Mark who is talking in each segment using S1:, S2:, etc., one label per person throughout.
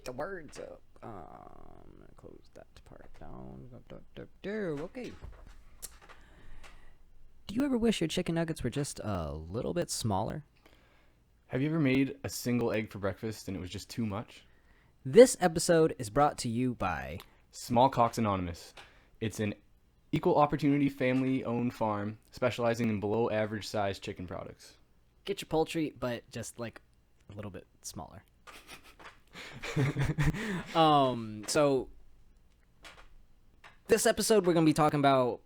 S1: the words up. I'm gonna close that part down. Okay. Do you ever wish your chicken nuggets were just a little bit smaller?
S2: Have you ever made a single egg for breakfast and it was just too much?
S1: This episode is brought to you by
S2: Small Cocks Anonymous. It's an equal opportunity family-owned farm specializing in below-average size chicken products.
S1: Get Your Poultry, but just like a little bit smaller. So this episode we're gonna be talking about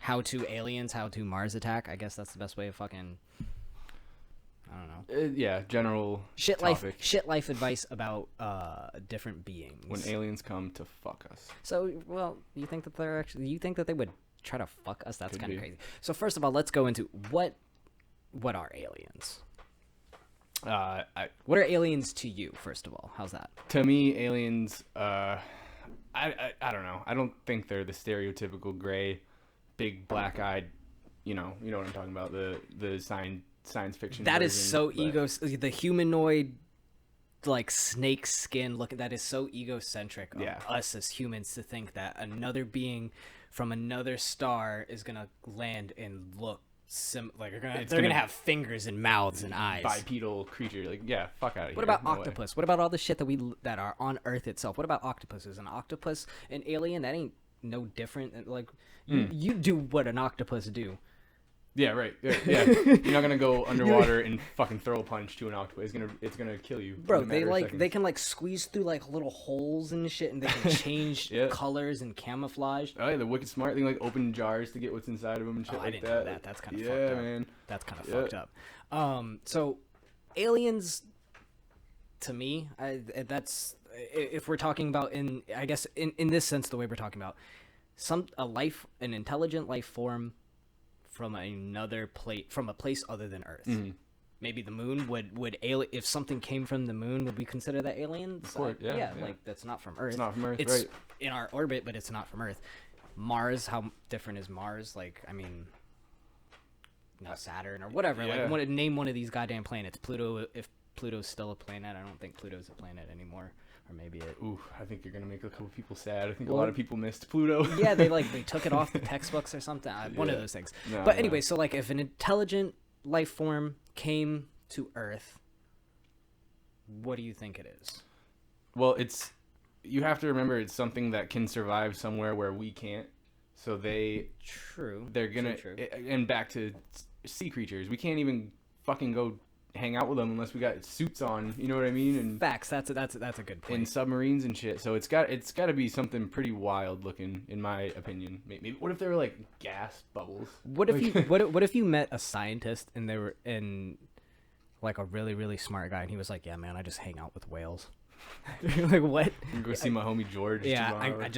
S1: how to aliens, how to Mars attack. I guess that's the best way of fucking. I don't know.
S2: Yeah, general
S1: Shit
S2: topic.
S1: life advice about different beings.
S2: When aliens come to fuck us.
S1: So, well, you think that they would try to fuck us? That's
S2: Could
S1: kind of
S2: be.
S1: crazy. So first of all, let's go into what are aliens? What are aliens to you? First of all, how's that?
S2: To me, aliens, I don't know. I don't think they're the stereotypical gray, big black-eyed, you know what I'm talking about, the science fiction
S1: That
S2: version,
S1: is so
S2: but
S1: the humanoid, like snake skin look. That is so egocentric of
S2: Yeah.
S1: us as humans to think that another being from another star is gonna land and look like they're gonna have fingers and mouths and eyes.
S2: bipedal creature. Like, yeah, fuck out of here.
S1: What about
S2: No way.
S1: octopus? What about all the shit that are on Earth itself? What about octopus? Is an octopus an alien? That ain't no different. Like you do what an octopus do.
S2: Yeah, right. Yeah. You're not gonna go underwater and fucking throw a punch to an octopus. It's gonna kill you.
S1: Bro,
S2: in a matter of
S1: they
S2: seconds.
S1: can like squeeze through like little holes and shit, and they can change
S2: Yeah.
S1: colors and camouflage.
S2: Oh yeah, the wicked smart thing, like open jars to get what's inside of them and shit
S1: I
S2: like
S1: didn't
S2: that.
S1: know that. That's kind of
S2: yeah,
S1: fucked up.
S2: man.
S1: That's kind of
S2: Yeah.
S1: fucked up. So aliens, to me, that's if we're talking about in this sense, the way we're talking about an intelligent life form from another from a place other than Earth.
S2: Mm-hmm.
S1: Maybe the moon would if something came from the moon, would we consider that aliens?
S2: Of course, yeah.
S1: Like that's not from Earth.
S2: It's not from Earth,
S1: It's
S2: right?
S1: in our orbit, but it's not from Earth. Mars, how different is Mars? Like, I mean, Saturn or whatever.
S2: Yeah.
S1: Like, name one of these goddamn planets. Pluto, if Pluto's still a planet, I don't think Pluto's a planet anymore. Or maybe it.
S2: Ooh, I think you're gonna make a couple people sad. I think
S1: Well,
S2: a lot of people missed Pluto.
S1: Yeah, they took it off the textbooks or something. One of
S2: Yeah.
S1: those things.
S2: No,
S1: But
S2: no.
S1: anyway, so like if an intelligent life form came to Earth, what do you think it is?
S2: Well, you have to remember it's something that can survive somewhere where we can't. So they're gonna
S1: True.
S2: And back to sea creatures. We can't even fucking go hang out with them unless we got suits on. You know what I mean? And
S1: Facts. That's a good point.
S2: in submarines and shit. So it's got to be something pretty wild looking, in my opinion. Maybe what if they were like gas bubbles?
S1: What if you what if you met a scientist and they were in like a really, really smart guy and he was like, "Yeah, man, I just hang out with whales." You're like, what?
S2: You go see my homie George.
S1: Yeah,
S2: tomorrow.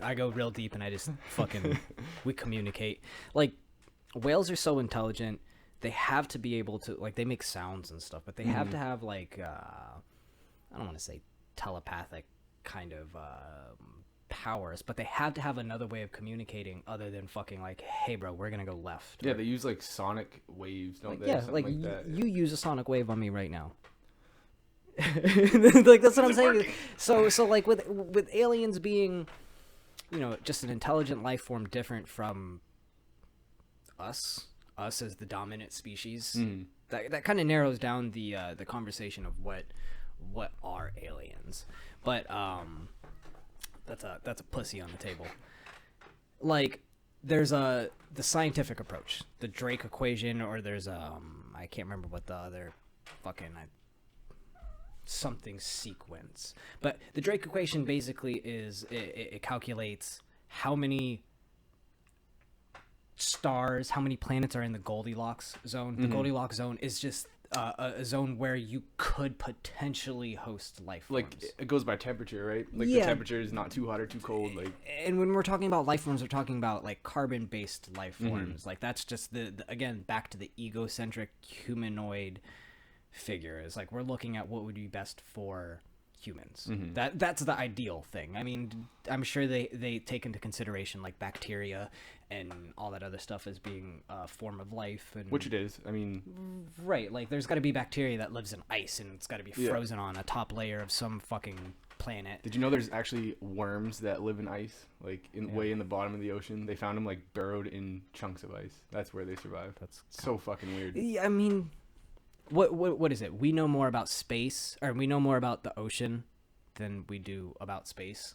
S1: I go real deep and I just fucking we communicate. Like whales are so intelligent. They have to be able to, like, they make sounds and stuff, but they have to have like I don't want to say telepathic kind of powers, but they have to have another way of communicating other than fucking like, "Hey bro, we're gonna go left."
S2: Yeah, they use like sonic waves, don't
S1: Like,
S2: they?
S1: yeah,
S2: Something
S1: like
S2: that.
S1: you use a sonic wave on me right now. Like that's what I'm saying. So like with aliens being, just an intelligent life form different from us as the dominant species, that kind of narrows down the conversation of what are aliens. But that's a pussy on the table. Like there's the scientific approach, the Drake equation, or there's I can't remember what the other fucking something sequence. But the Drake equation basically is it calculates how many stars, how many planets are in the Goldilocks zone. The Goldilocks zone is just a zone where you could potentially host life forms.
S2: Like it goes by temperature, right? Like
S1: Yeah.
S2: the temperature is not too hot or too cold. Like
S1: And when we're talking about life forms, we're talking about like carbon-based life forms. Like that's just the again back to the egocentric humanoid figure. It's like we're looking at what would be best for humans. That's the ideal thing. I mean, I'm sure they take into consideration like bacteria and all that other stuff as being a form of life, and
S2: which it is. I mean,
S1: right, like there's got to be bacteria that lives in ice, and it's got to be frozen on a top layer of some fucking planet.
S2: Did you know there's actually worms that live in ice, like way in the bottom of the ocean? They found them like burrowed in chunks of ice. That's where they survive. That's so fucking weird.
S1: Yeah, I mean, what is it? We know more about space, or we know more about the ocean than we do about space.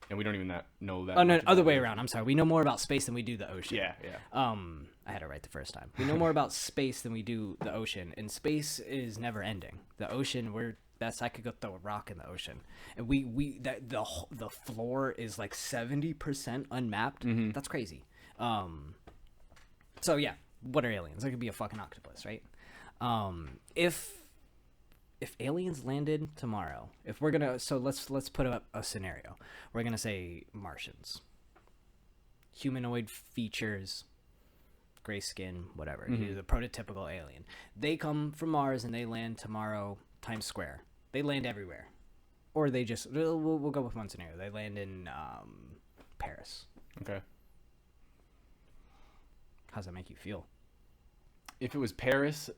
S2: And we don't even know that.
S1: Oh no, other way around. I'm sorry. We know more about space than we do the ocean.
S2: Yeah.
S1: I had it right the first time. We know more about space than we do the ocean, and space is never ending. The ocean, I could go throw a rock in the ocean, and the floor is like 70% unmapped. That's crazy. So yeah, what are aliens? It could be a fucking octopus, right? If aliens landed tomorrow, if we're gonna, so let's put up a scenario. We're gonna say Martians, humanoid features, gray skin, whatever. He's a prototypical alien. They come from Mars and they land tomorrow, Times Square. They land everywhere, or they just we'll go with one scenario. They land in Paris.
S2: Okay.
S1: How's that make you feel?
S2: If it was Paris.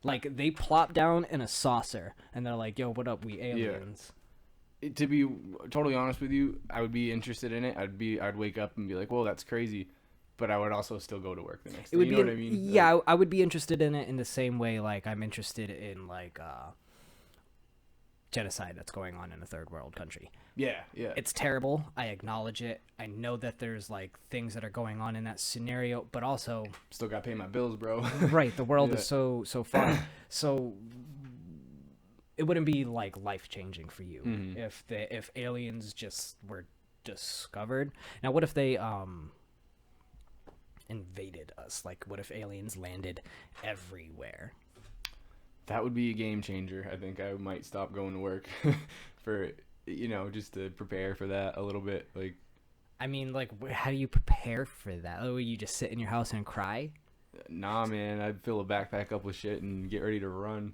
S1: Like, they plop down in a saucer, and they're like, yo, what up, we aliens?
S2: Yeah. To be totally honest with you, I would be interested in it. I'd wake up and be like, whoa, that's crazy. But I would also still go to work the next day. You know what I mean?
S1: Yeah, like, I would be interested in it in the same way, like, I'm interested in, like, genocide that's going on in a third world country.
S2: Yeah.
S1: It's terrible. I acknowledge it. I know that there's like things that are going on in that scenario, but also
S2: still got to pay my bills, bro.
S1: Right, the world is so far. So it wouldn't be like life-changing for you if aliens just were discovered. Now, what if they invaded us? Like, what if aliens landed everywhere?
S2: That would be a game changer. I think I might stop going to work for, just to prepare for that a little bit. Like,
S1: I mean, like, how do you prepare for that? Oh, you just sit in your house and cry?
S2: Nah, man. I'd fill a backpack up with shit and get ready to run.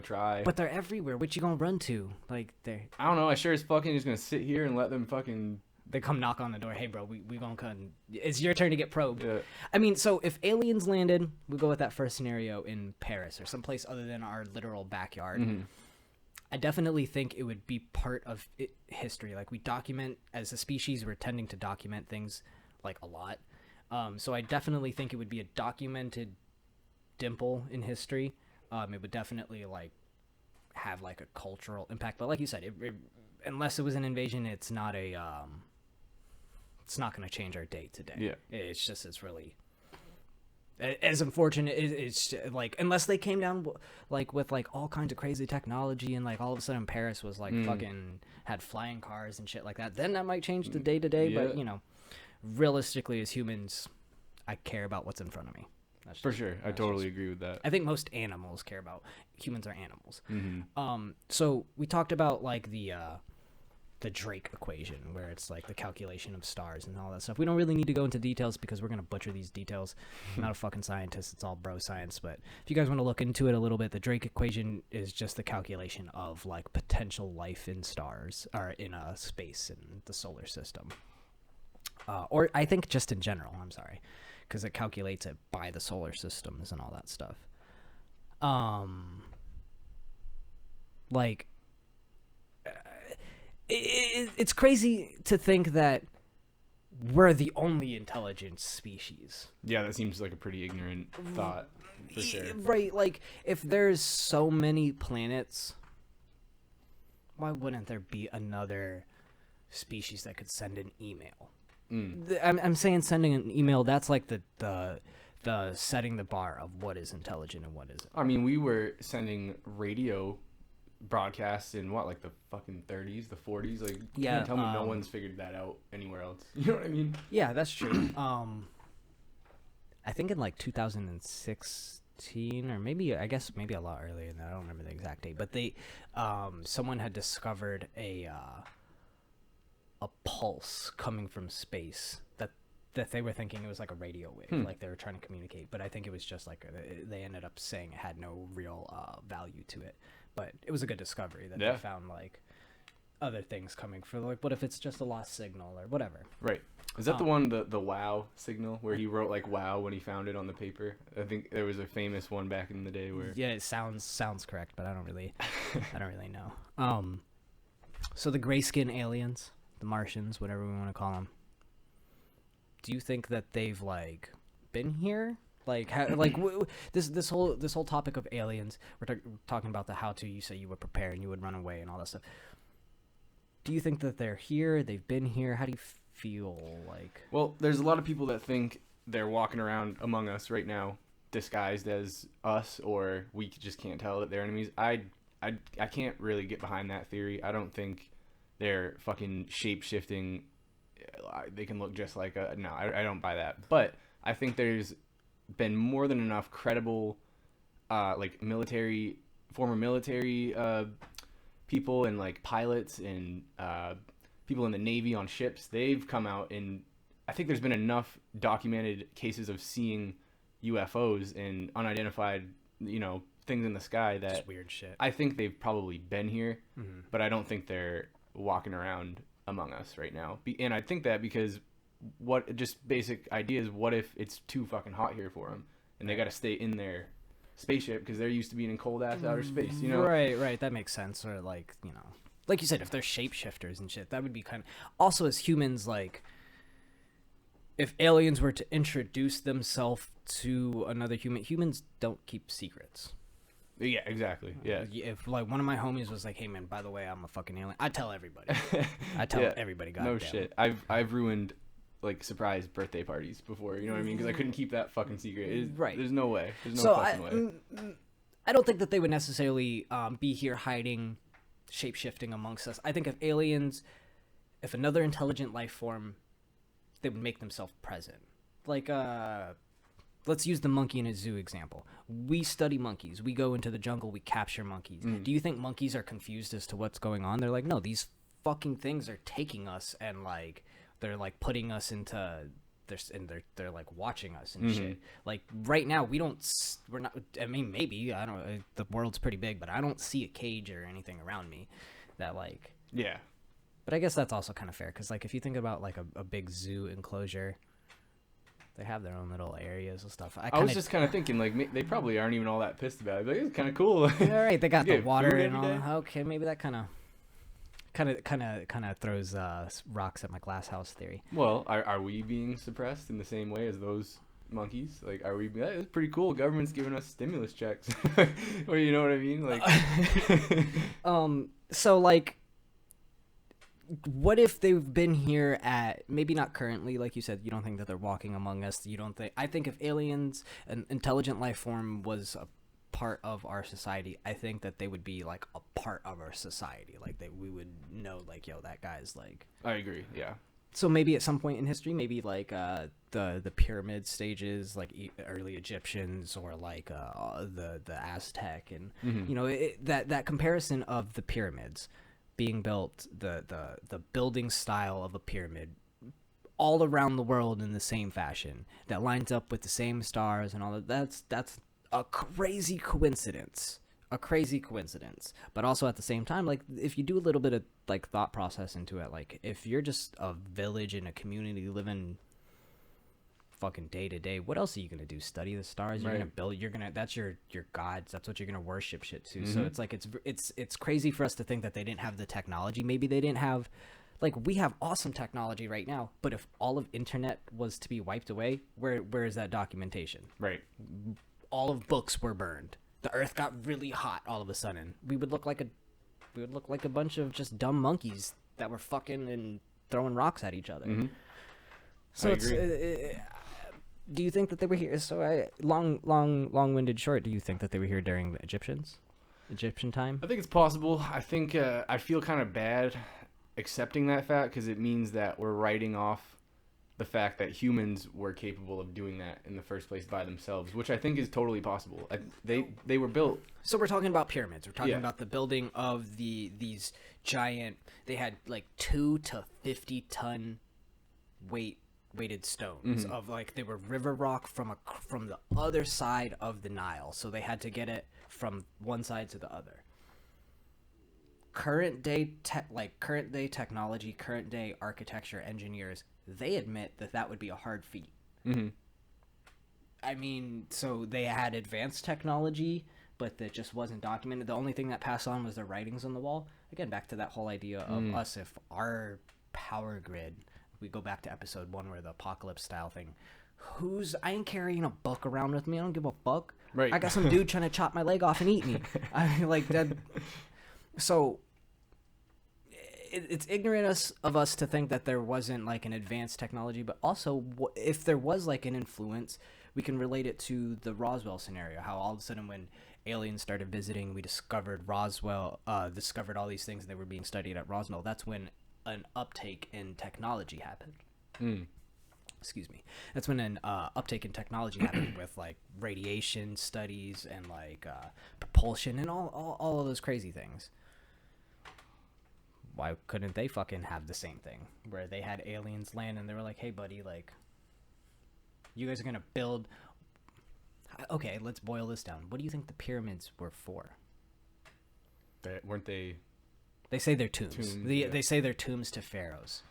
S2: Try.
S1: But they're everywhere. What you gonna run to? Like, they're...
S2: I don't know. I sure as fucking just gonna sit here and let them fucking...
S1: They come knock on the door. Hey, bro, we gonna come. It's your turn to get probed.
S2: Yeah.
S1: I mean, so if aliens landed, we'll go with that first scenario in Paris or someplace other than our literal backyard. I definitely think it would be part of history. Like, we document, as a species, we're tending to document things, like, a lot. So I definitely think it would be a documented dimple in history. It would definitely, like, have, like, a cultural impact. But like you said, unless it was an invasion, it's not a... it's not going to change our day to day.
S2: Yeah.
S1: It's really as unfortunate. It's like, unless they came down like with like all kinds of crazy technology and like all of a sudden Paris was like fucking had flying cars and shit like that, then that might change the day to day. But realistically, as humans, I care about what's in front of me.
S2: For sure. I totally agree with that.
S1: I think most animals care about. Humans are animals. So we talked about like the Drake equation, where it's like the calculation of stars and all that stuff. We don't really need to go into details because we're going to butcher these details. I'm not a fucking scientist. It's all bro science. But if you guys want to look into it a little bit, the Drake equation is just the calculation of like potential life in stars or in a space in the solar system. Or I think just in general, I'm sorry, because it calculates it by the solar systems and all that stuff. Like, it's crazy to think that we're the only intelligent species.
S2: Yeah, that seems like a pretty ignorant thought, for sure.
S1: Right, like, if there's so many planets, why wouldn't there be another species that could send an email? I'm saying sending an email, that's like the setting the bar of what is intelligent and what isn't.
S2: I mean, we were sending radio broadcasts in like the fucking 30s, the 40s. Like, you can't tell me no one's figured that out anywhere else. You know what I mean?
S1: Yeah, that's true. I think in like 2016 or maybe a lot earlier than that. I don't remember the exact date, but they someone had discovered a pulse coming from space that they were thinking it was like a radio wave, like they were trying to communicate, but I think it was just like they ended up saying it had no real value to it. but it was a good discovery that
S2: Yeah.
S1: they found like other things coming for like, what if it's just a lost signal or whatever.
S2: Right. Is that the one, the wow signal, where he wrote like wow when he found it on the paper? I think there was a famous one back in the day where.
S1: Yeah, it sounds correct, but I don't really know. So the grayskin aliens, the Martians, whatever we want to call them. Do you think that they've like been here? Like, this whole topic of aliens. We're talking about the how to. You say you would prepare and you would run away and all that stuff. Do you think that they're here? They've been here? How do you feel like?
S2: Well, there's a lot of people that think they're walking around among us right now, disguised as us, or we just can't tell that they're enemies. I can't really get behind that theory. I don't think they're fucking shape-shifting. They can look just like a... No, I don't buy that. But I think there's been more than enough credible, like former military people and like pilots and people in the Navy on ships. They've come out, and I think there's been enough documented cases of seeing UFOs and unidentified, things in the sky that
S1: just weird shit.
S2: I think they've probably been here, but I don't think they're walking around among us right now. And I think that because just basic idea is, what if it's too fucking hot here for them and they got to stay in their spaceship because they're used to being in cold ass outer space,
S1: Right, that makes sense. Or like, like you said, if they're shapeshifters and shit, that would be kind of... Also, as humans, like, if aliens were to introduce themselves to another humans don't keep secrets.
S2: Yeah, exactly. Yeah.
S1: If like one of my homies was like, "Hey man, by the way, I'm a fucking alien," I tell everybody. I tell everybody.
S2: No shit. I've ruined like surprise birthday parties before. You know what I mean? Because I couldn't keep that fucking secret.
S1: Right.
S2: There's no way. There's no fucking way.
S1: I don't think that they would necessarily be here hiding, shape-shifting amongst us. I think if another intelligent life form, they would make themselves present. Like, let's use the monkey in a zoo example. We study monkeys. We go into the jungle. We capture monkeys. Do you think monkeys are confused as to what's going on? They're like, no, these fucking things are taking us and like they're like putting us into they're like watching us and shit. Like right now we're not. I mean, maybe I don't know. The world's pretty big, but I don't see a cage or anything around me that like.
S2: Yeah.
S1: But I guess that's also kind of fair because like if you think about like a big zoo enclosure. They have their own little areas and stuff.
S2: I was just kind of thinking, like, they probably aren't even all that pissed about it. Like, it's kind of cool.
S1: Yeah, right. They got the water and all.
S2: Day.
S1: Okay, maybe that kind of throws rocks at my glass house theory.
S2: Well, are we being suppressed in the same way as those monkeys? Like, are we? It's pretty cool. Government's giving us stimulus checks, or you know what I mean? Like,
S1: So like. What if they've been here at maybe not currently, like you said, you don't think that they're walking among us. I think if aliens, an intelligent life form was a part of our society, I think that they would be like a part of our society. Like we would know like, yo, that guy's like.
S2: I agree. Yeah.
S1: So maybe at some point in history, maybe like the pyramid stages, like early Egyptians or like the Aztec and that comparison of the pyramids. Being built, the building style of a pyramid all around the world in the same fashion that lines up with the same stars and all that. That's a crazy coincidence. But also at the same time, like if you do a little bit of like thought process into it, like if you're just a village in a community living fucking day to day, what else are you gonna do? Study the stars? You're gonna build. That's your gods. That's what you're gonna worship shit to. So it's like it's crazy for us to think that they didn't have the technology. Maybe they didn't have, like we have awesome technology right now. But if all of internet was to be wiped away, where is that documentation?
S2: Right.
S1: All of books were burned. The earth got really hot all of a sudden. We would look like a bunch of just dumb monkeys that were fucking and throwing rocks at each other. So it's. Do you think that they were here? So long-winded short. Do you think that they were here during the Egyptian time?
S2: I think it's possible. I think I feel kind of bad accepting that fact because it means that we're writing off the fact that humans were capable of doing that in the first place by themselves, which I think is totally possible. They were built.
S1: So we're talking about pyramids. We're talking about the building of these giant. They had like 2 to 50 ton weighted stones of like they were river rock from the other side of the Nile, so they had to get it from one side to the other. current day technology, current day architecture engineers, they admit that would be a hard feat.
S2: Mm-hmm.
S1: I mean, so they had advanced technology, but that just wasn't documented. The only thing that passed on was the writings on the wall. Again, back to that whole idea of us, if our power grid, we go back to episode 1 where the apocalypse style thing, I ain't carrying a book around with me. I don't give a fuck.
S2: Right.
S1: I got some dude trying to chop my leg off and eat me. I mean, like that. So it's ignorant of us to think that there wasn't like an advanced technology, but also if there was like an influence, we can relate it to the Roswell scenario. How all of a sudden when aliens started visiting, we discovered discovered all these things, and they were being studied at Roswell. That's when an uptake in technology happened. Excuse me. That's when an uptake in technology happened with like radiation studies and like propulsion and all of those crazy things. Why couldn't they fucking have the same thing where they had aliens land and they were like, hey buddy, like, you guys are gonna build. Okay, let's boil this down. What do you think the pyramids were for?
S2: Weren't they?
S1: They say they're tombs. They say they're tombs to pharaohs,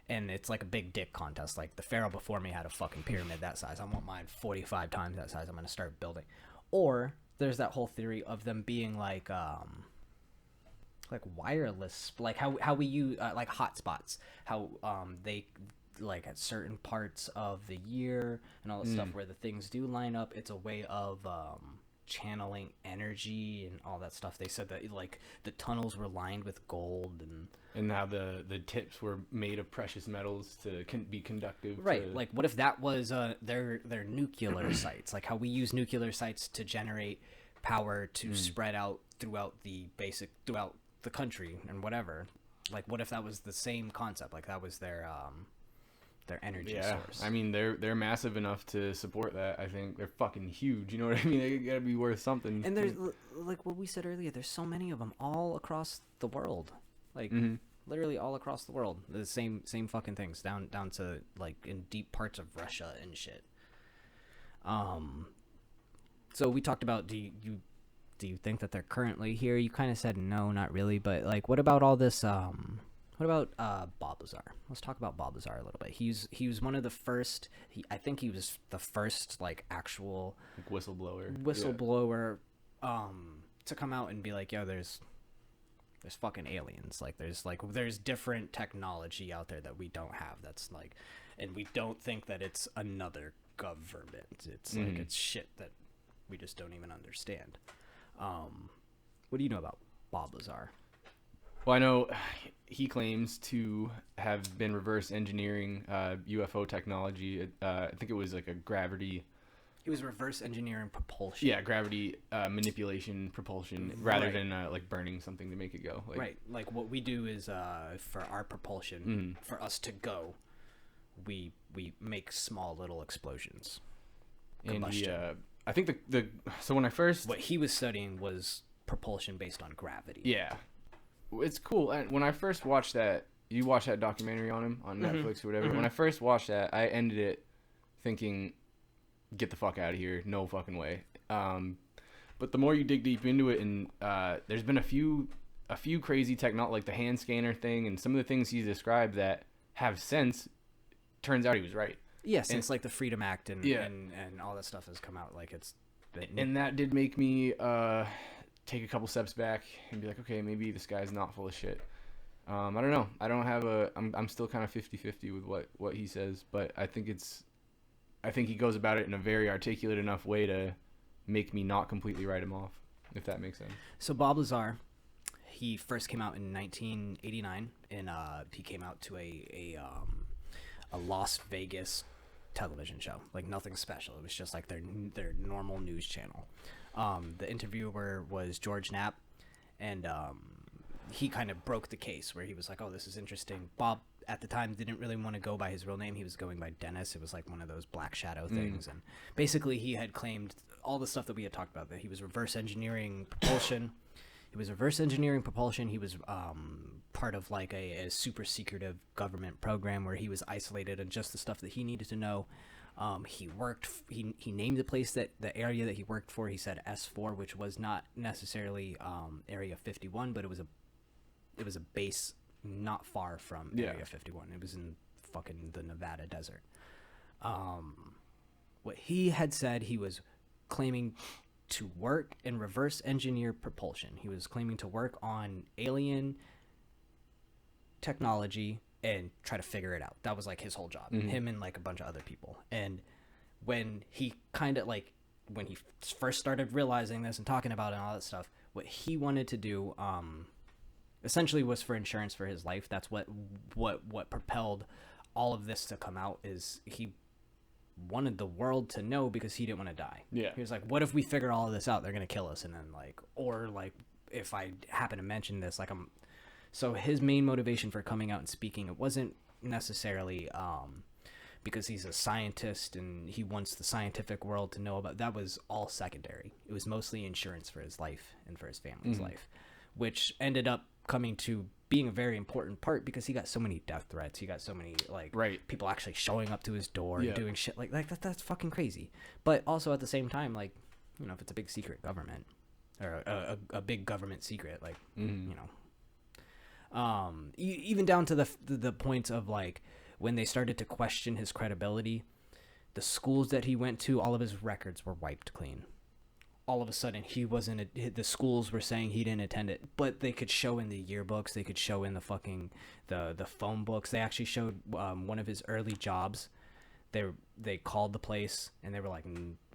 S1: and it's like a big dick contest. Like the pharaoh before me had a fucking pyramid that size. I want mine 45 times that size. I'm gonna start building. Or there's that whole theory of them being like wireless, like how we use like hotspots. How they like at certain parts of the year and all that stuff where the things do line up. It's a way of channeling energy and all that stuff. They said that like the tunnels were lined with gold
S2: and how the tips were made of precious metals to be conductive.
S1: Right. Like what if that was their nuclear sites? Like how we use nuclear sites to generate power to spread out throughout the country and whatever. Like what if that was the same concept? Like that was their energy source.
S2: I mean, they're massive enough to support that. I think they're fucking huge. You know what I mean? They gotta be worth something.
S1: And there's like what we said earlier. There's so many of them all across the world, like literally all across the world. The same fucking things down to like in deep parts of Russia and shit. So we talked about do you think that they're currently here? You kind of said no, not really. But like, what about all this? What about Bob Lazar? Let's talk about Bob Lazar a little bit. He was one of the first. I think he was the first like actual
S2: like whistleblower
S1: to come out and be like, yo, there's fucking aliens. Like there's different technology out there that we don't have. That's like, and we don't think that it's another government. It's like it's shit that we just don't even understand. What do you know about Bob Lazar?
S2: Well, I know he claims to have been reverse engineering UFO technology. I think it was like a gravity.
S1: He was reverse engineering propulsion.
S2: Yeah, gravity manipulation propulsion rather than like burning something to make it go. Like,
S1: right. Like what we do is for our propulsion, for us to go, we make small little explosions.
S2: Combustion. And I think so when I first
S1: what he was studying was propulsion based on gravity.
S2: Yeah. It's cool. And when I first watched that, you watched that documentary on him on Netflix or whatever. When I first watched that, I ended it thinking, get the fuck out of here. No fucking way. But the more you dig deep into it, and there's been a few crazy like the hand scanner thing and some of the things he described that have sense, turns out he was right.
S1: Yeah, since like the Freedom Act and all that stuff has come out, like it's...
S2: And that did make me take a couple steps back and be like, okay, maybe this guy's not full of shit. I don't know. I don't have I'm still kind of 50-50 with what he says, but I think he goes about it in a very articulate enough way to make me not completely write him off, if that makes sense.
S1: So Bob Lazar, he first came out in 1989, and he came out to a Las Vegas television show, like nothing special. It was just like their normal news channel. The interviewer was George Knapp, and he kind of broke the case where he was like, oh, this is interesting. Bob at the time didn't really want to go by his real name. He was going by Dennis. It was like one of those Black Shadow things. And basically he had claimed all the stuff that we had talked about, that he was reverse engineering propulsion. He was part of like a super secretive government program where he was isolated and just the stuff that he needed to know. He named the place the area that he worked for. He said S4, which was not necessarily Area 51, but it was a a base not far from Area 51. It was in fucking the Nevada desert. What he had said, he was claiming to work and reverse engineer propulsion. He was claiming to work on alien technology and try to figure it out. That was like his whole job. Him and like a bunch of other people. And when he kind of like, when he first started realizing this and talking about it and all that stuff, what he wanted to do essentially was for insurance for his life. That's what propelled all of this to come out. Is he wanted the world to know because he didn't want to die.
S2: Yeah.
S1: He was like, what if we figure all of this out? They're going to kill us. And then like, or like, if I happen to mention this, like so his main motivation for coming out and speaking, it wasn't necessarily because he's a scientist and he wants the scientific world to know about. That was all secondary. It was mostly insurance for his life and for his family's life, which ended up coming to being a very important part because he got so many death threats. He got so many like people actually showing up to his door and doing shit like that. That's fucking crazy. But also at the same time, like, you know, if it's a big secret government or a big government secret, like, you know, even down to the point of like when they started to question his credibility, the schools that he went to, all of his records were wiped clean. All of a sudden he wasn't the schools were saying he didn't attend it, but they could show in the yearbooks, they could show in the fucking the phone books. They actually showed one of his early jobs. They called the place and they were like,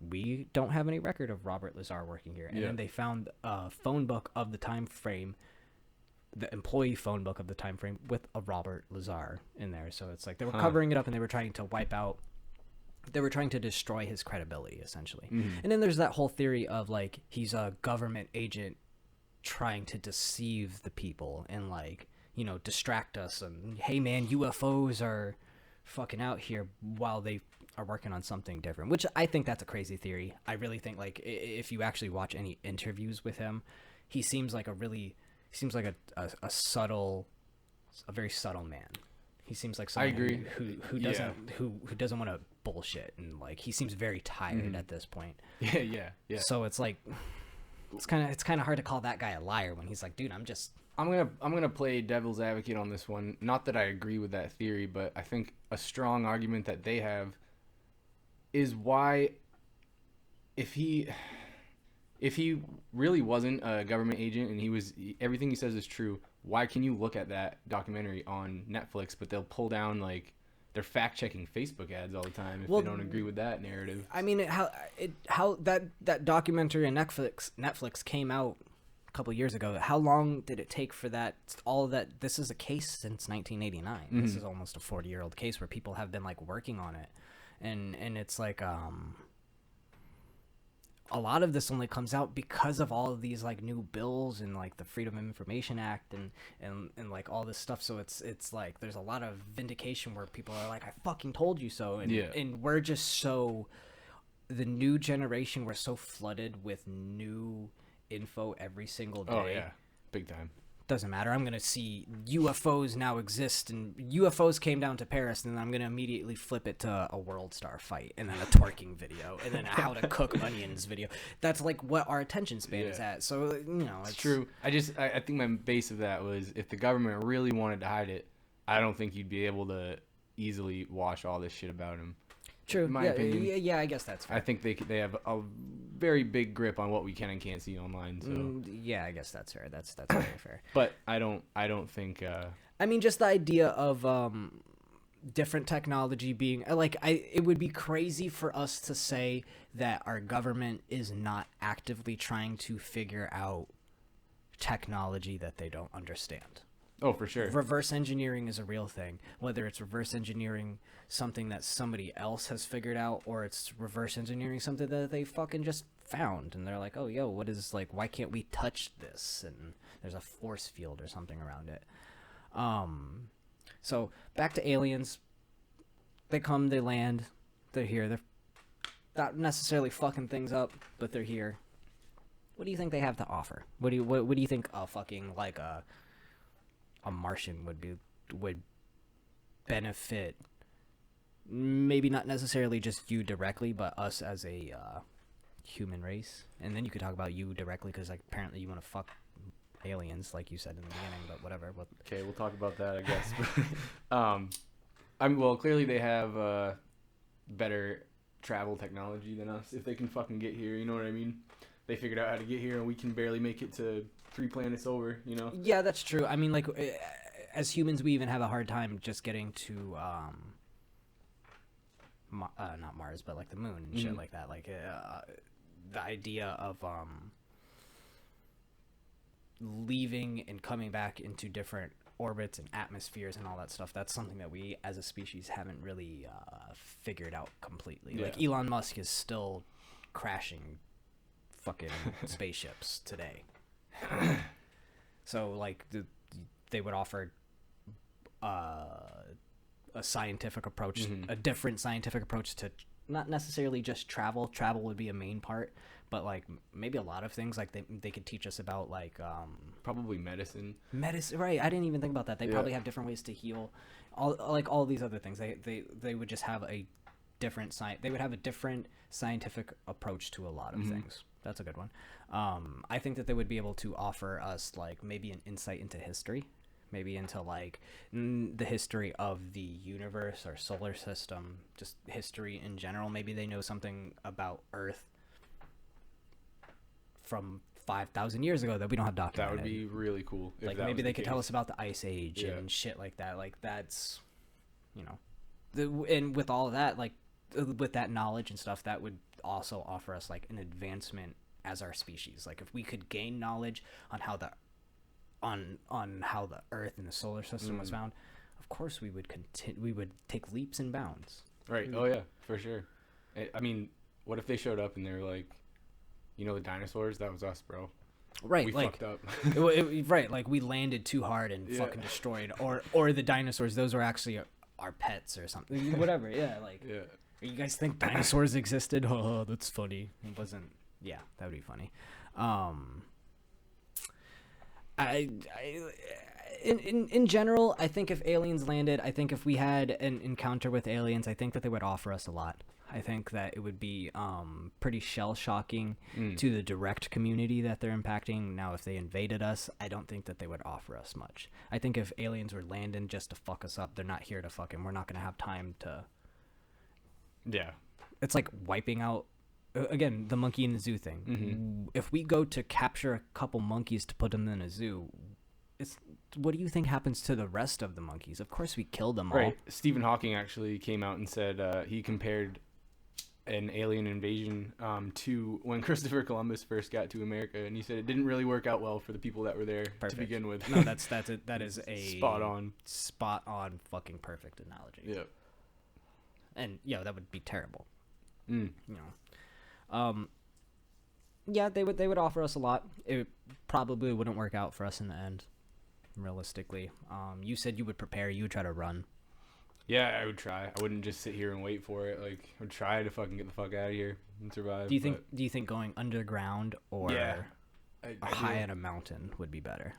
S1: we don't have any record of Robert Lazar working here. And then they found a phone book of the time frame, the employee phone book of the time frame with a Robert Lazar in there. So it's like they were covering it up and they were trying to wipe out, they were trying to destroy his credibility essentially. And then there's that whole theory of like he's a government agent trying to deceive the people and like, you know, distract us and, hey man, UFOs are fucking out here while they are working on something different, which I think that's a crazy theory. I really think like if you actually watch any interviews with him, he seems like a subtle, a very subtle man. He seems like someone
S2: I agree.
S1: who doesn't want to bullshit, and like he seems very tired at this point.
S2: Yeah.
S1: So it's like it's kind of hard to call that guy a liar when he's like, dude, I'm
S2: gonna play devil's advocate on this one. Not that I agree with that theory, but I think a strong argument that they have is why, if he really wasn't a government agent and everything he says is true, why can you look at that documentary on Netflix, but they'll pull down like they're fact checking Facebook ads all the time if they don't agree with that narrative? I mean,
S1: how that documentary on Netflix came out a couple years ago. How long did it take for that? All of that. This is a case since 1989. This is almost a 40-year-old case where people have been like working on it, and it's like a lot of this only comes out because of all of these like new bills and like the Freedom of Information Act and like all this stuff. So it's like there's a lot of vindication where people are like, I fucking told you so. And we're just so, the new generation, we're so flooded with new info every single day.
S2: Oh yeah, big time.
S1: Doesn't matter. I'm gonna see UFOs now exist, and UFOs came down to Paris, and then I'm gonna immediately flip it to a World Star fight, and then a twerking video, and then a how to cook onions video. That's like what our attention span is at. So you know,
S2: it's true. I think my base of that was, if the government really wanted to hide it, I don't think you'd be able to easily wash all this shit about him.
S1: True.
S2: In my opinion.
S1: Yeah, I guess that's fair.
S2: I think they have a very big grip on what we can and can't see online. So
S1: yeah, I guess that's fair. That's very fair.
S2: But I don't think.
S1: I mean, just the idea of different technology being like, it would be crazy for us to say that our government is not actively trying to figure out technology that they don't understand.
S2: Oh, for sure.
S1: Reverse engineering is a real thing. Whether it's reverse engineering something that somebody else has figured out, or it's reverse engineering something that they fucking just found, and they're like, oh, yo, what is, like, why can't we touch this? And there's a force field or something around it. So back to aliens. They come, they land, they're here. They're not necessarily fucking things up, but they're here. What do you think they have to offer? What do you think a fucking like a Martian would benefit? Maybe not necessarily just you directly, but us as a human race. And then you could talk about you directly, because like apparently you want to fuck aliens, like you said in the beginning, but whatever.
S2: Okay, we'll talk about that, I guess. Well, clearly they have better travel technology than us. If they can fucking get here, you know what I mean? They figured out how to get here, and we can barely make it to 3 planets over, you know?
S1: Yeah, that's true. I mean, like, as humans, we even have a hard time just getting to, not Mars, but, like, the moon and shit like that. Like, the idea of, leaving and coming back into different orbits and atmospheres and all that stuff, that's something that we, as a species, haven't really, figured out completely. Yeah. Like, Elon Musk is still crashing fucking spaceships today. So, like, they would offer a scientific approach, a different scientific approach to not necessarily just travel. Travel would be a main part, but, like, maybe a lot of things. Like, they could teach us about, like,
S2: probably medicine,
S1: right? I didn't even think about that. They probably have different ways to heal, all these other things. They would just have a different they would have a different scientific approach to a lot of things. That's a good one. I think that they would be able to offer us, like, maybe an insight into history, maybe into, like, the history of the universe or solar system, just history in general. Maybe they know something about Earth from 5,000 years ago that we don't have documented.
S2: That would be really cool.
S1: Like, maybe they could tell us about the Ice Age and shit like that. Like, that's, you know, and with all of that, like, with that knowledge and stuff, that would also offer us, like, an advancement as our species. Like, if we could gain knowledge on how the Earth and the solar system was found, of course we would take leaps and bounds.
S2: Right. Oh yeah, for sure. I mean, what if they showed up and they were like, you know, the dinosaurs, that was us, bro.
S1: Right,
S2: we
S1: like,
S2: fucked up.
S1: Right, like, we landed too hard and fucking destroyed, or the dinosaurs, those were actually our pets or something. Whatever. Yeah, like, you guys think dinosaurs existed? Oh, that's funny. It wasn't. Yeah, that would be funny. In general, I think if aliens landed, I think if we had an encounter with aliens, I think that they would offer us a lot. I think that it would be pretty shell-shocking to the direct community that they're impacting. Now, if they invaded us, I don't think that they would offer us much. I think if aliens were landing just to fuck us up, they're not here to fucking... We're not going to have time to...
S2: Yeah.
S1: It's like wiping out... Again, the monkey in the zoo thing. If we go to capture a couple monkeys to put them in a zoo, what do you think happens to the rest of the monkeys? Of course we kill them all.
S2: Right. Stephen Hawking actually came out and said he compared an alien invasion to when Christopher Columbus first got to America, and he said it didn't really work out well for the people that were there to begin with.
S1: No, that is a spot on fucking perfect analogy.
S2: Yeah.
S1: And that would be terrible. You know. Yeah, they would offer us a lot. It probably wouldn't work out for us in the end, realistically. You said you would prepare. You would try to run.
S2: Yeah, I would try. I wouldn't just sit here and wait for it. Like, I would try to fucking get the fuck out of here and survive.
S1: Do you think going underground or high on a mountain would be better?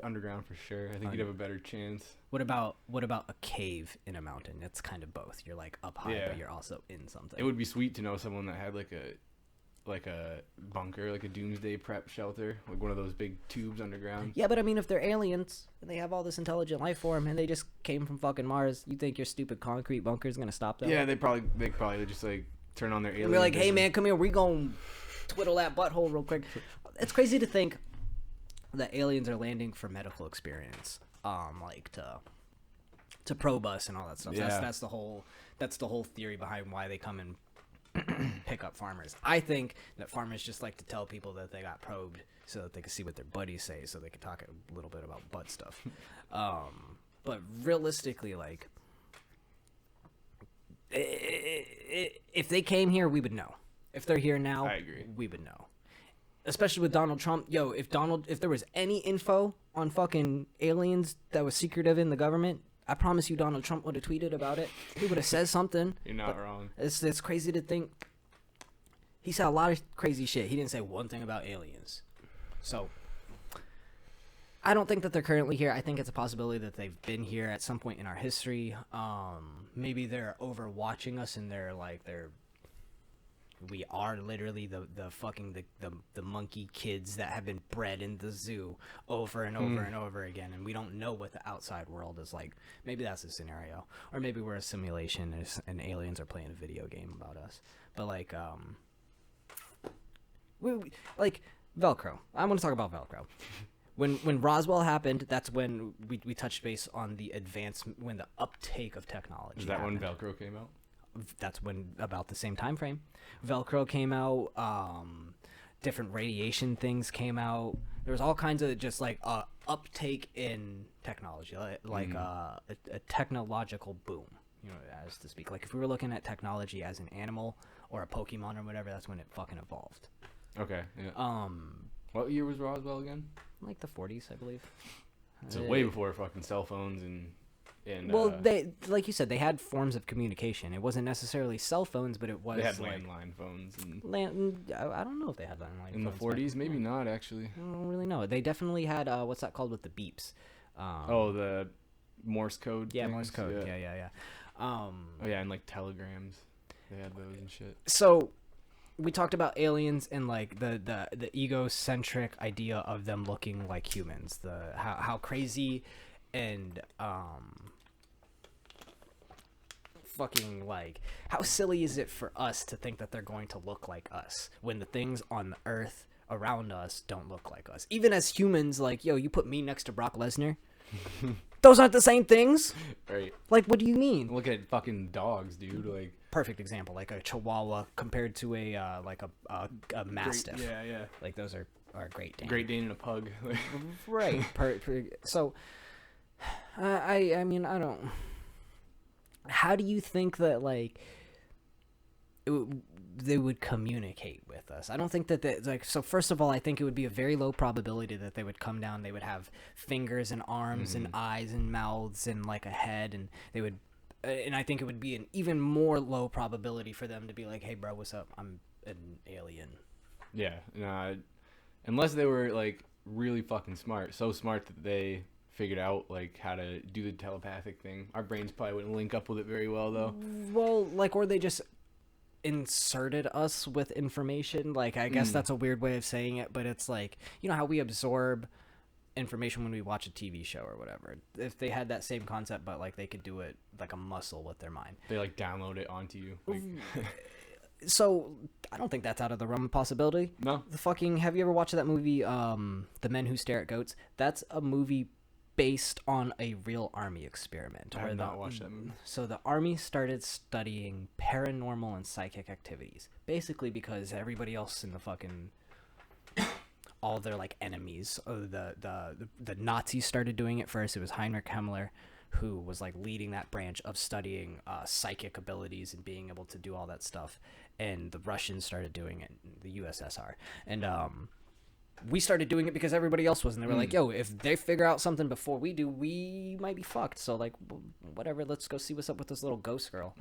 S2: Underground for sure. I think you'd have a better chance.
S1: What about a cave in a mountain? It's kind of both. You're, like, up high, but you're also in something.
S2: It would be sweet to know someone that had like a bunker, like a doomsday prep shelter, like one of those big tubes underground.
S1: Yeah, but I mean, if they're aliens and they have all this intelligent life form and they just came from fucking Mars, you think your stupid concrete bunker is gonna stop them?
S2: Yeah, they probably just, like, turn on their alien.
S1: We're like, hey man, come here, we gonna twiddle that butthole real quick. It's crazy to think that aliens are landing for medical experience, like to probe us and all that stuff. Yeah. That's the whole theory behind why they come and pick up farmers. I think that farmers just like to tell people that they got probed so that they can see what their buddies say, so they can talk a little bit about butt stuff. But realistically, like, if they came here, we would know. If they're here now,
S2: I agree.
S1: We would know. Especially with Donald Trump. If there was any info on fucking aliens that was secretive in the government, I promise you Donald Trump would have tweeted about it. He would have said something.
S2: You're not wrong.
S1: It's crazy to think. He said a lot of crazy shit. He didn't say one thing about aliens. So, I don't think that they're currently here. I think it's a possibility that they've been here at some point in our history. Maybe they're overwatching us and they're We are literally the fucking the monkey kids that have been bred in the zoo over and over and over again, and we don't know what the outside world is like. Maybe that's a scenario, or maybe we're a simulation and aliens are playing a video game about us. But like like Velcro. I want to talk about Velcro. When Roswell happened, that's when we touched base on the when the uptake of technology.
S2: Is that
S1: happened.
S2: when Velcro came out?
S1: That's when, about the same time frame, Velcro came out. Different radiation things came out. There was all kinds of just like uptake in technology, like a technological boom, as to speak. Like if we were looking at technology as an animal or a Pokemon or whatever, that's when it fucking evolved.
S2: Okay. Yeah. What year was Roswell again?
S1: Like the 40s, I believe.
S2: So way before fucking cell phones and
S1: well, they, like you said, they had forms of communication. It wasn't necessarily cell phones, but it was.
S2: They had
S1: like,
S2: landline phones.
S1: I don't know if they had landline
S2: in
S1: phones.
S2: In the 40s? Maybe not, actually.
S1: I don't really know. They definitely had, what's that called with the beeps?
S2: The Morse code
S1: Yeah,
S2: things?
S1: Morse code. Yeah.
S2: Oh, yeah, and like telegrams. They had those and shit.
S1: So, we talked about aliens and like the egocentric idea of them looking like humans. How crazy and fucking like how silly is it for us to think that they're going to look like us when the things on the earth around us don't look like us? Even as humans, like, yo, you put me next to Brock Lesnar, those aren't the same things,
S2: right?
S1: Like, what do you mean?
S2: Look at fucking dogs, dude. Like,
S1: perfect example, like a Chihuahua compared to a Mastiff.
S2: Yeah.
S1: Like those are Great Dane.
S2: Great Dane and a pug.
S1: Right. So, I mean, I don't. How do you think that like they would communicate with us? I don't think that they, like. So first of all, I think it would be a very low probability that they would come down. They would have fingers and arms and eyes and mouths and like a head, and they would. And I think it would be an even more low probability for them to be like, "Hey, bro, what's up? I'm an alien."
S2: Yeah, no, unless they were like really fucking smart, so smart that they figured out like how to do the telepathic thing. Our brains probably wouldn't link up with it very well, though.
S1: Well, like, or they just inserted us with information. Like, I guess that's a weird way of saying it, but it's like, you know how we absorb information when we watch a TV show or whatever. If they had that same concept, but like they could do it like a muscle with their mind.
S2: They like download it onto you. Like...
S1: So I don't think that's out of the realm of possibility.
S2: No.
S1: Have you ever watched that movie, The Men Who Stare at Goats? That's a movie based on a real army experiment.
S2: I have not watched that movie.
S1: So the army started studying paranormal and psychic activities, basically because everybody else in the fucking all their like enemies. The Nazis started doing it first. It was Heinrich Himmler who was like leading that branch of studying psychic abilities and being able to do all that stuff. And the Russians started doing it, the USSR. And we started doing it because everybody else was. And they were like, yo, if they figure out something before we do, we might be fucked. So like, whatever, let's go see what's up with this little ghost girl.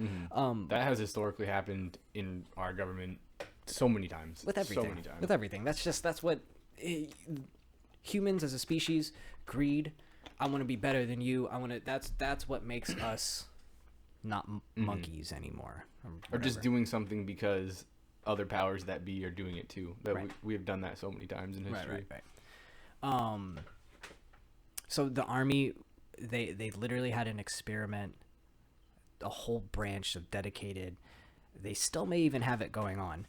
S2: That has historically happened in our government so many times.
S1: With everything.
S2: So many times.
S1: With everything. That's what humans as a species, greed. I want to be better than you. That's what makes us not monkeys anymore.
S2: Or just doing something because other powers that be are doing it too. That we have done that so many times in history.
S1: Right. So the army, they literally had an experiment, a whole branch of dedicated. They still may even have it going on,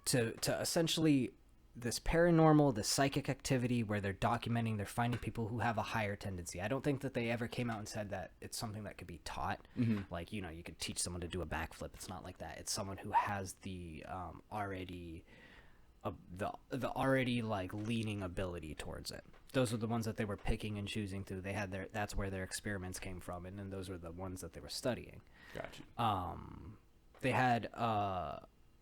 S1: to essentially this paranormal, this psychic activity where they're documenting, they're finding people who have a higher tendency. I don't think that they ever came out and said that it's something that could be taught. Like, you could teach someone to do a backflip. It's not like that. It's someone who has the already like leaning ability towards it. Those are the ones that they were picking and choosing through. They had that's where their experiments came from, and then those were the ones that they were studying.
S2: Gotcha.
S1: They had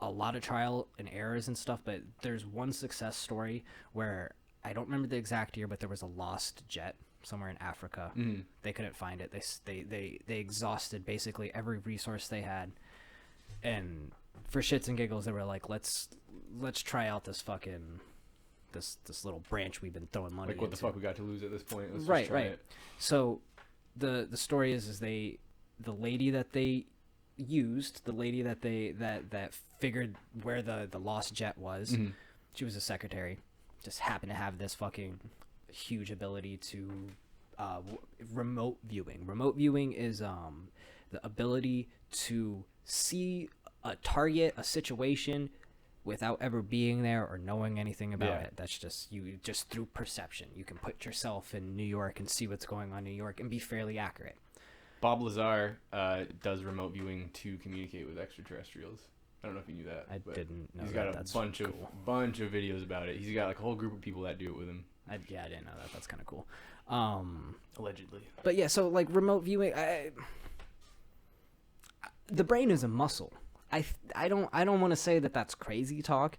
S1: a lot of trial and errors and stuff, but there's one success story where I don't remember the exact year, but there was a lost jet somewhere in Africa. They couldn't find it. They exhausted basically every resource they had, and for shits and giggles, they were like, let's try out this fucking this little branch we've been throwing money into.
S2: Like, what the fuck we got to lose at this point? Let's
S1: right,
S2: just try
S1: right.
S2: it.
S1: So the story is the lady that they used, the lady that that figured where the lost jet was, she was a secretary, just happened to have this fucking huge ability to remote viewing. Remote viewing is the ability to see a target, a situation, without ever being there or knowing anything about it. That's just through perception. You can put yourself in New York and see what's going on in New York and be fairly accurate.
S2: Bob Lazar does remote viewing to communicate with extraterrestrials. I don't know if you knew that.
S1: I didn't know.
S2: He's got
S1: That's
S2: a bunch
S1: cool.
S2: of videos about it. He's got like a whole group of people that do it with him.
S1: I didn't know that. That's kind of cool.
S2: Allegedly.
S1: But yeah, so like remote viewing, the brain is a muscle. I don't want to say that that's crazy talk.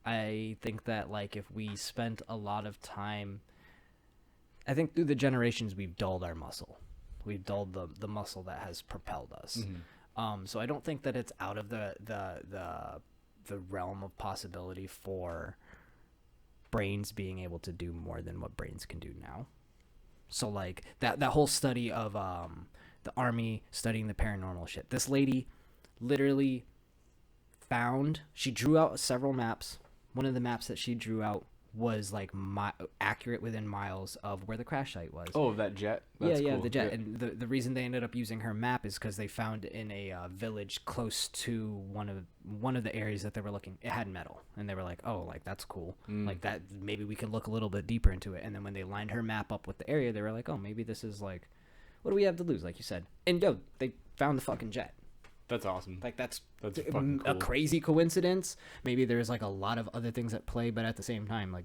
S1: I think that like if we spent a lot of time, I think through the generations we've dulled our muscle. We've dulled the muscle that has propelled us. So I don't think that it's out of the realm of possibility for brains being able to do more than what brains can do now. So like that whole study of the army studying the paranormal shit. This lady literally she drew out several maps. One of the maps that she drew out was like accurate within miles of where the crash site was.
S2: Oh, that jet? That's
S1: yeah,
S2: cool.
S1: the jet.
S2: Yeah.
S1: And the reason they ended up using her map is because they found in a village close to one of the areas that they were looking, it had metal, and they were like, oh, like that's cool. Like that, maybe we can look a little bit deeper into it. And then when they lined her map up with the area, they were like, oh, maybe this is like, what do we have to lose, like you said? And yo, they found the fucking jet.
S2: That's awesome.
S1: Like that's
S2: fucking cool.
S1: A crazy coincidence. Maybe there's like a lot of other things at play, but at the same time, like,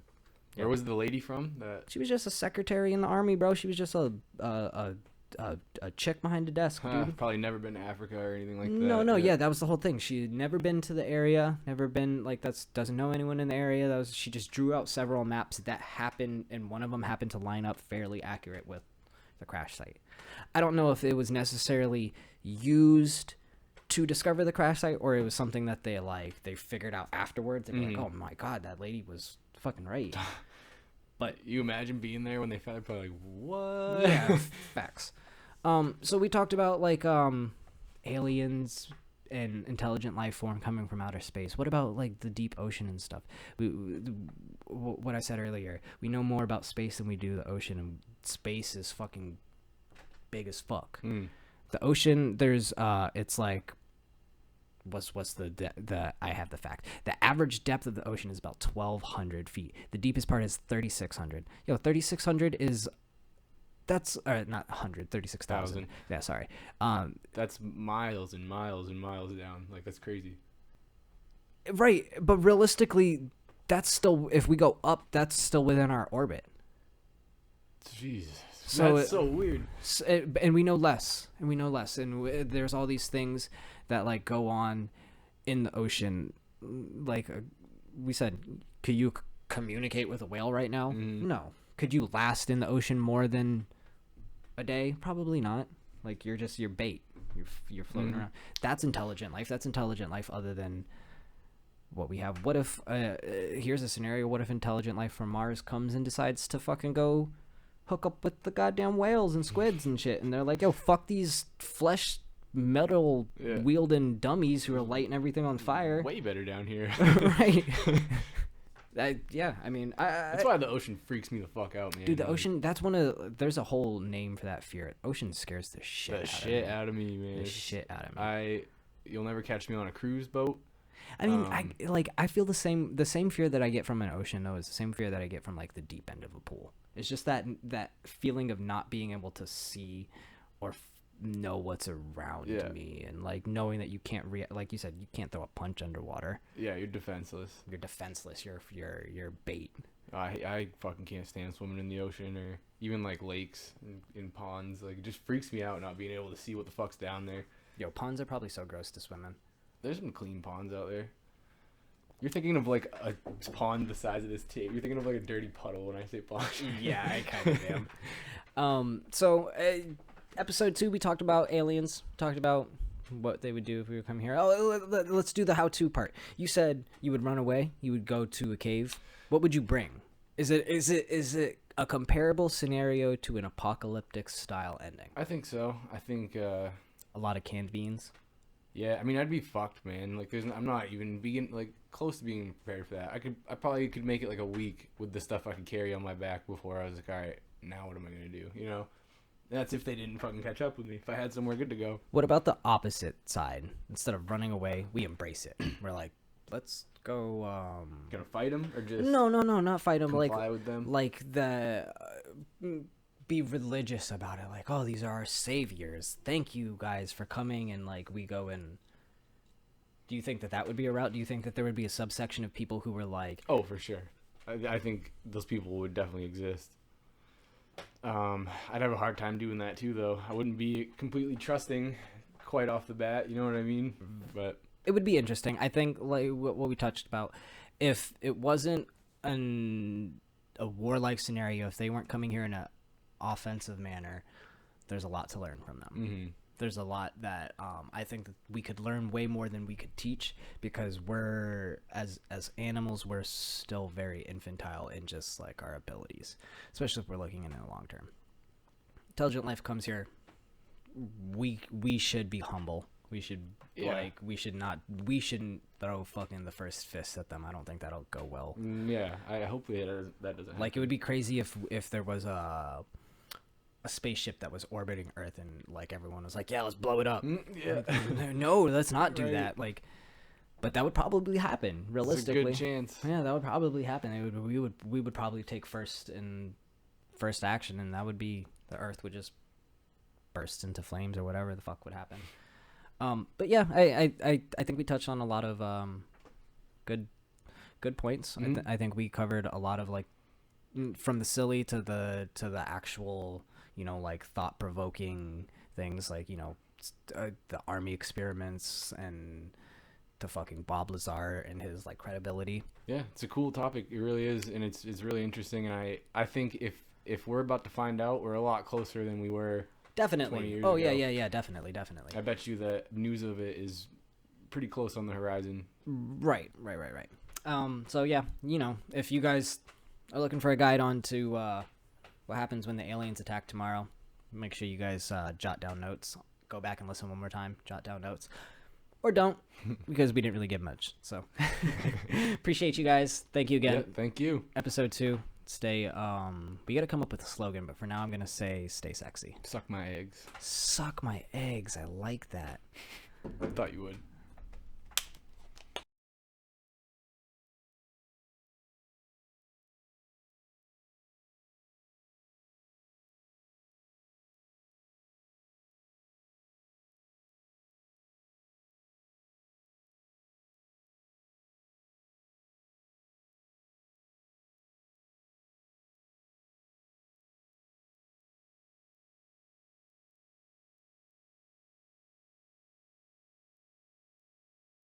S2: where was the lady from?
S1: She was just a secretary in the army, bro. She was just a chick behind a desk, dude.
S2: Probably never been to Africa or anything like that.
S1: No, yeah, that was the whole thing. She had never been to the area, never been like doesn't know anyone in the area. She just drew out several maps that happened, and one of them happened to line up fairly accurate with the crash site. I don't know if it was necessarily used to discover the crash site, or it was something that they figured out afterwards and like, oh my god, that lady was fucking right.
S2: But you imagine being there when they found it, probably like, what?
S1: Yeah, facts. So we talked about like aliens and intelligent life form coming from outer space. What about like the deep ocean and stuff? What I said earlier, we know more about space than we do the ocean, and space is fucking big as fuck. The ocean, there's it's like, what's the I have the fact. The average depth of the ocean is about 1,200 feet. The deepest part is 3,600. 3,600 is, that's not 100, 36,000. Yeah, sorry.
S2: That's miles and miles and miles down. Like, that's crazy.
S1: Right, but realistically, that's still, if we go up, that's still within our orbit.
S2: Jesus.
S1: So
S2: that's so weird.
S1: And we know less. And there's all these things that like go on in the ocean. Like we said, could you communicate with a whale right now? No. Could you last in the ocean more than a day? Probably not. Like you're bait. You're floating around. That's intelligent life. That's intelligent life other than what we have. What if here's a scenario, what if intelligent life from Mars comes and decides to fucking go hook up with the goddamn whales and squids and shit, and they're like, yo, fuck these flesh metal wielding dummies who are lighting everything on fire.
S2: Way better down here.
S1: Right. I mean,
S2: that's why the ocean freaks me the fuck out, man.
S1: Dude, the ocean, there's a whole name for that fear. Ocean scares the shit
S2: out of me, man.
S1: The shit out of me.
S2: You'll never catch me on a cruise boat.
S1: I mean, I feel the same fear that I get from an ocean, though, is the same fear that I get from like the deep end of a pool. It's just that feeling of not being able to see or know what's around me, and like knowing that you can't like you said, you can't throw a punch underwater.
S2: Yeah, you're defenseless.
S1: You're bait.
S2: I fucking can't stand swimming in the ocean or even like lakes and in ponds. Like, it just freaks me out not being able to see what the fuck's down there.
S1: Yo, ponds are probably so gross to swim in.
S2: There's some clean ponds out there. You're thinking of like a pond the size of this tape. You're thinking of like a dirty puddle when I say pond.
S1: Yeah, I kind of am. So episode 2, we talked about aliens. Talked about what they would do if we were coming here. Oh, let's do the how-to part. You said you would run away. You would go to a cave. What would you bring? Is it a comparable scenario to an apocalyptic style ending?
S2: I think so. I think
S1: a lot of canned beans.
S2: Yeah, I mean, I'd be fucked, man. Like, I'm not even close to being prepared for that. I probably could make it like a week with the stuff I could carry on my back before I was like, all right, now what am I gonna do? You know, and that's if they didn't fucking catch up with me. If I had somewhere good to go.
S1: What about the opposite side? Instead of running away, we embrace it. We're like, let's go.
S2: Gonna fight them or just
S1: No, not fight them.
S2: comply with them?
S1: Be religious about it. Like, oh, these are our saviors. Thank you guys for coming. And like, we go and. Do you think that would be a route? Do you think that there would be a subsection of people who were like,
S2: Oh, for sure. I think those people would definitely exist. I'd have a hard time doing that too, though. I wouldn't be completely trusting quite off the bat. You know what I mean? But
S1: it would be interesting. I think like what we touched about, if it wasn't a warlike scenario, if they weren't coming here in an offensive manner, there's a lot to learn from them.
S2: mm-hmm.
S1: There's a lot that I think that we could learn way more than we could teach, because we're as animals, we're still very infantile in just like our abilities, especially if we're looking in the long term. Intelligent life comes here. We should be humble. We should we shouldn't throw fucking the first fist at them. I don't think that'll go well.
S2: Yeah, I hope that doesn't happen.
S1: Like, it would be crazy if there was a spaceship that was orbiting Earth and like everyone was like, yeah, let's blow it up.
S2: Yeah.
S1: No, let's not do
S2: Right.
S1: that. Like, but that would probably happen realistically.
S2: It's a good chance.
S1: Yeah, that would probably happen. We would probably take first action, and that would be the Earth would just burst into flames or whatever the fuck would happen. But yeah, I think we touched on a lot of good points.
S2: Mm-hmm.
S1: I think we covered a lot of like from the silly to the actual, you know, like thought-provoking things, like, you know, the army experiments and the fucking Bob Lazar and his like credibility.
S2: Yeah, it's a cool topic. It really is, and it's really interesting. And I think if we're about to find out, we're a lot closer than we were. 20
S1: Definitely.
S2: years
S1: Oh
S2: ago.
S1: yeah, definitely.
S2: I bet you the news of it is pretty close on the horizon.
S1: Right. So yeah, you know, if you guys are looking for a guide on to what happens when the aliens attack tomorrow, make sure you guys jot down notes. Go back and listen one more time. Jot down notes, or don't, because we didn't really give much. So appreciate you guys. Thank you again.
S2: Yeah, thank you.
S1: Episode 2. Stay. We gotta come up with a slogan, but for now, I'm gonna say stay sexy.
S2: Suck my eggs.
S1: Suck my eggs. I like that.
S2: I thought you would.